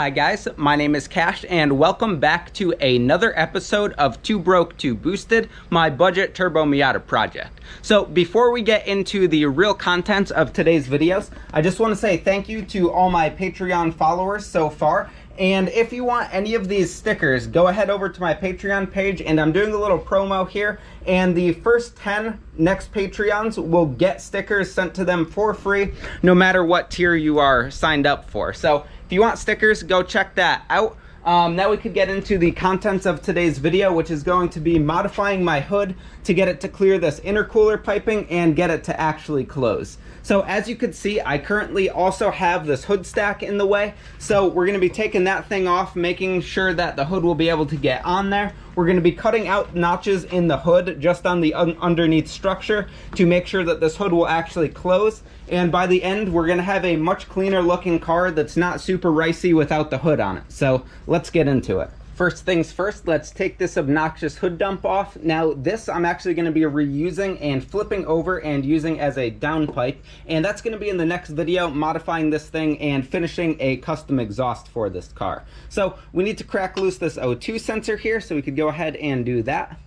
Hi guys, my name is Cash and welcome back to another episode of 2Broke2Boosted, my budget turbo Miata project. So before we get into the real contents of today's videos, I just want to say thank you to all my Patreon followers so far. And if you want any of these stickers, go ahead over to my Patreon page and I'm doing a little promo here. And the first 10 next Patreons will get stickers sent to them for free, no matter what tier you are signed up for. So if you want stickers, go check that out. Now we could get into the contents of today's video, which is going to be modifying my hood to get it to clear this intercooler piping and get it to actually close. So as you can see, I currently also have this hood stack in the way. So we're going to be taking that thing off, making sure that the hood will be able to get on there. We're going to be cutting out notches in the hood just on the underneath structure to make sure that this hood will actually close. And by the end, we're going to have a much cleaner looking car that's not super ricey without the hood on it. So let's get into it. First things first, let's take this obnoxious hood dump off. Now this I'm actually going to be reusing and flipping over and using as a downpipe, and that's going to be in the next video, modifying this thing and finishing a custom exhaust for this car. So we need to crack loose this O2 sensor here, so we could go ahead and do that.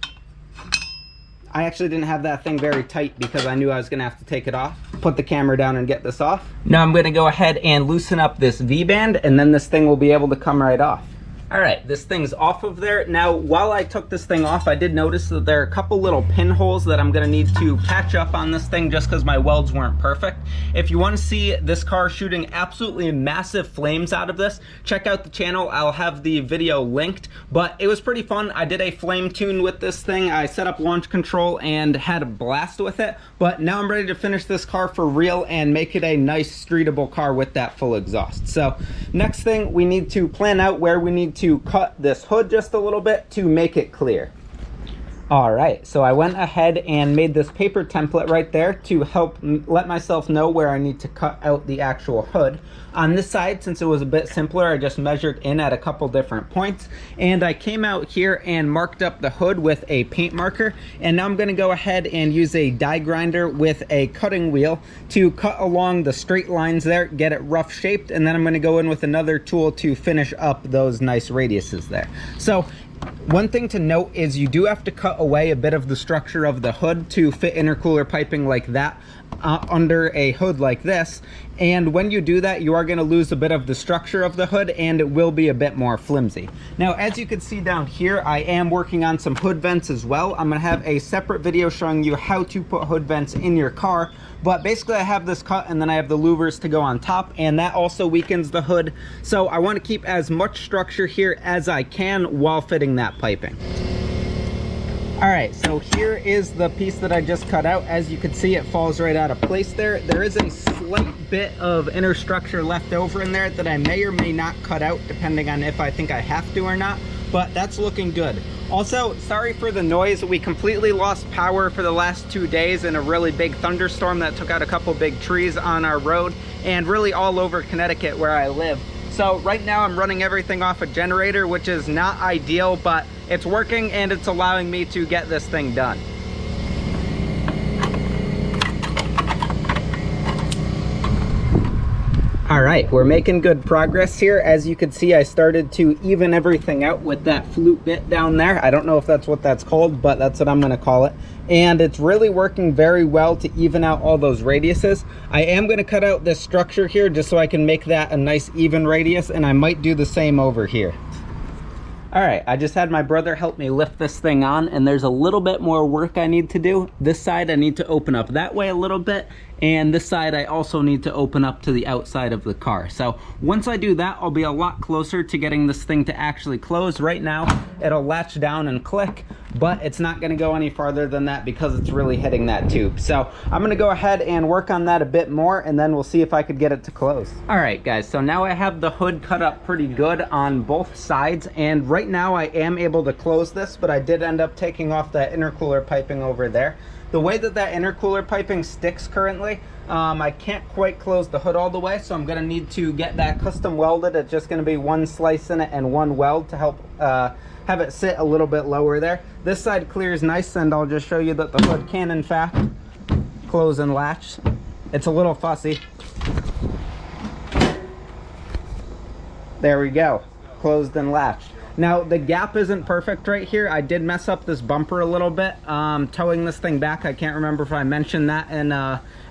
I actually didn't have that thing very tight because I knew I was going to have to take it off. Put the camera down and get this off. Now I'm going to go ahead and loosen up this V-band, and then this thing will be able to come right off. All right, this thing's off of there. Now, while I took this thing off, I did notice that there are a couple little pinholes that I'm gonna need to patch up on this thing just because my welds weren't perfect. If you wanna see this car shooting absolutely massive flames out of this, check out the channel. I'll have the video linked, but it was pretty fun. I did a flame tune with this thing. I set up launch control and had a blast with it, but now I'm ready to finish this car for real and make it a nice streetable car with that full exhaust. So next thing, we need to plan out where we need to cut this hood just a little bit to make it clear. All right, so I went ahead and made this paper template right there to help let myself know where I need to cut out the actual hood. On this side, since it was a bit simpler, I just measured in at a couple different points, and I came out here and marked up the hood with a paint marker. And now I'm going to go ahead and use a die grinder with a cutting wheel to cut along the straight lines there, get it rough shaped, and then I'm going to go in with another tool to finish up those nice radiuses there. So one thing to note is you do have to cut away a bit of the structure of the hood to fit intercooler piping like that under a hood like this. And when you do that, you are going to lose a bit of the structure of the hood and it will be a bit more flimsy. Now, as you can see down here, I am working on some hood vents as well. I'm going to have a separate video showing you how to put hood vents in your car. But basically I have this cut and then I have the louvers to go on top, and that also weakens the hood. So I want to keep as much structure here as I can while fitting that piping. All right, so here is the piece that I just cut out. As you can see, it falls right out of place there. There is a slight bit of inner structure left over in there that I may or may not cut out depending on if I think I have to or not, but that's looking good. Also, sorry for the noise. We completely lost power for the last 2 days in a really big thunderstorm that took out a couple big trees on our road and really all over Connecticut where I live. So right now I'm running everything off a generator, which is not ideal, but it's working and it's allowing me to get this thing done. All right, we're making good progress here. As you can see, I started to even everything out with that flute bit down there. I don't know if that's what that's called, but that's what I'm gonna call it. And it's really working very well to even out all those radiuses. I am gonna cut out this structure here just so I can make that a nice even radius, and I might do the same over here. All right, I just had my brother help me lift this thing on, and there's a little bit more work I need to do. This side I need to open up that way a little bit, and this side I also need to open up to the outside of the car. So once I do that, I'll be a lot closer to getting this thing to actually close. Right now, it'll latch down and click, but it's not gonna go any farther than that because it's really hitting that tube. So I'm gonna go ahead and work on that a bit more, and then we'll see if I could get it to close. All right, guys, so now I have the hood cut up pretty good on both sides, and right now I am able to close this, but I did end up taking off that intercooler piping over there. The way that intercooler piping sticks currently, I can't quite close the hood all the way, so I'm going to need to get that custom welded. It's just going to be one slice in it and one weld to help have it sit a little bit lower there. This side clears nice, and I'll just show you that the hood can in fact close and latch. It's a little fussy. There we go, closed and latched. Now the gap isn't perfect right here. I did mess up this bumper a little bit towing this thing back. I can't remember if I mentioned that in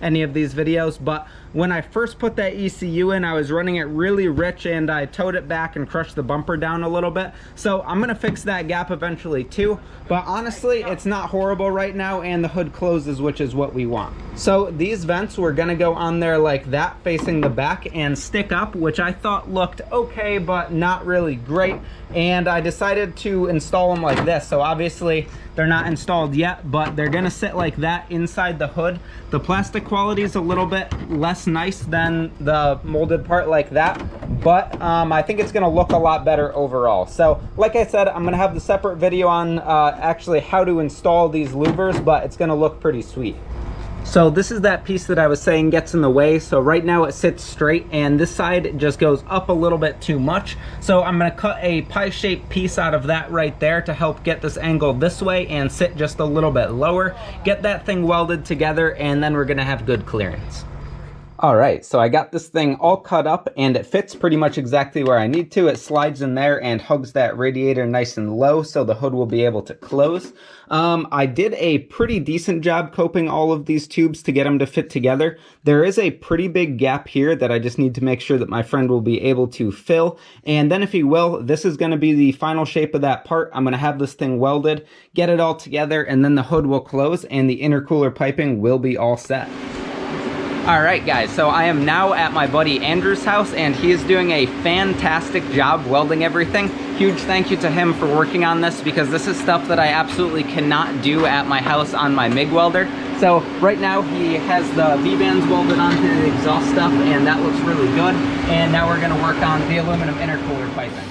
any of these videos, but when I first put that ECU in, I was running it really rich and I towed it back and crushed the bumper down a little bit. So I'm gonna fix that gap eventually too, but honestly it's not horrible right now and the hood closes, which is what we want. So these vents were gonna go on there like that facing the back and stick up, which I thought looked okay but not really great, and I decided to install them like this. So obviously they're not installed yet, but they're gonna sit like that inside the hood. The plastic quality is a little bit less nice than the molded part like that, but I think it's gonna look a lot better overall. So like I said, I'm gonna have the separate video on actually how to install these louvers, but it's gonna look pretty sweet. So this is that piece that I was saying gets in the way. So right now it sits straight and this side just goes up a little bit too much. So I'm gonna cut a pie-shaped piece out of that right there to help get this angled this way and sit just a little bit lower. Get that thing welded together and then we're gonna have good clearance. All right, so I got this thing all cut up and it fits pretty much exactly where I need to. It slides in there and hugs that radiator nice and low so the hood will be able to close. I did a pretty decent job coping all of these tubes to get them to fit together. There is a pretty big gap here that I just need to make sure that my friend will be able to fill. And then if he will, this is gonna be the final shape of that part. I'm gonna have this thing welded, get it all together, and then the hood will close and the intercooler piping will be all set. All right guys, so I am now at my buddy Andrew's house and he is doing a fantastic job welding everything. Huge thank you to him for working on this because this is stuff that I absolutely cannot do at my house on my MIG welder. So right now he has the V-bands welded onto the exhaust stuff and that looks really good. And now we're gonna work on the aluminum intercooler piping.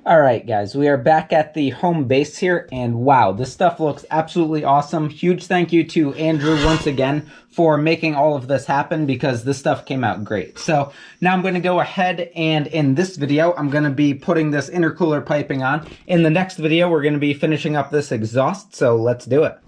All right, guys, we are back at the home base here, and wow, this stuff looks absolutely awesome. Huge thank you to Andrew once again for making all of this happen because this stuff came out great. So now I'm going to go ahead and in this video, I'm going to be putting this intercooler piping on. In the next video, we're going to be finishing up this exhaust, so let's do it.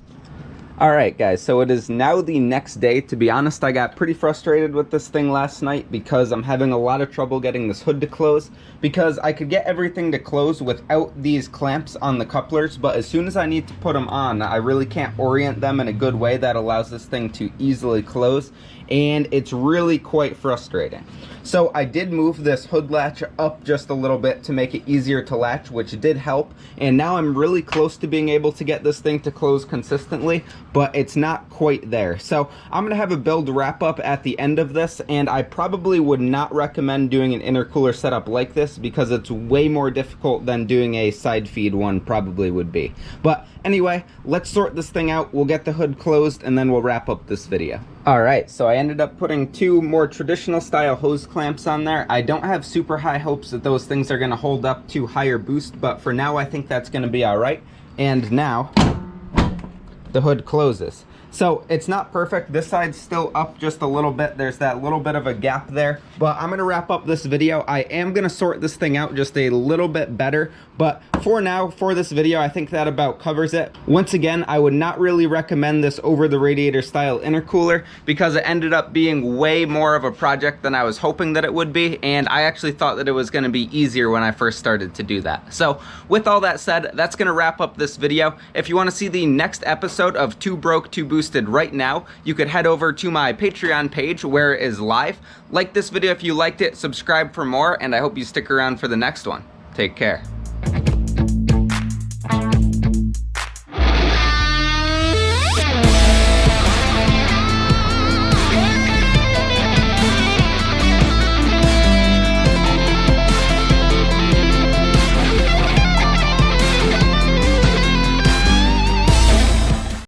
All right, guys, so it is now the next day. To be honest, I got pretty frustrated with this thing last night because I'm having a lot of trouble getting this hood to close because I could get everything to close without these clamps on the couplers, but as soon as I need to put them on, I really can't orient them in a good way that allows this thing to easily close, and it's really quite frustrating. So I did move this hood latch up just a little bit to make it easier to latch, which did help, and now I'm really close to being able to get this thing to close consistently, but it's not quite there. So I'm gonna have a build wrap up at the end of this, and I probably would not recommend doing an intercooler setup like this because it's way more difficult than doing a side feed one probably would be. But anyway, let's sort this thing out. We'll get the hood closed and then we'll wrap up this video. All right, so I ended up putting two more traditional style hose clamps on there. I don't have super high hopes that those things are gonna hold up to higher boost, but for now I think that's gonna be all right. And now the hood closes. So it's not perfect. This side's still up just a little bit. There's that little bit of a gap there, but I'm gonna wrap up this video. I am gonna sort this thing out just a little bit better, but for now, for this video, I think that about covers it. Once again, I would not really recommend this over the radiator style intercooler because it ended up being way more of a project than I was hoping that it would be, and I actually thought that it was gonna be easier when I first started to do that. So with all that said, that's gonna wrap up this video. If you wanna see the next episode of 2Broke2Boosted right now, you could head over to my Patreon page where it is live. Like this video if you liked it, subscribe for more, and I hope you stick around for the next one. Take care.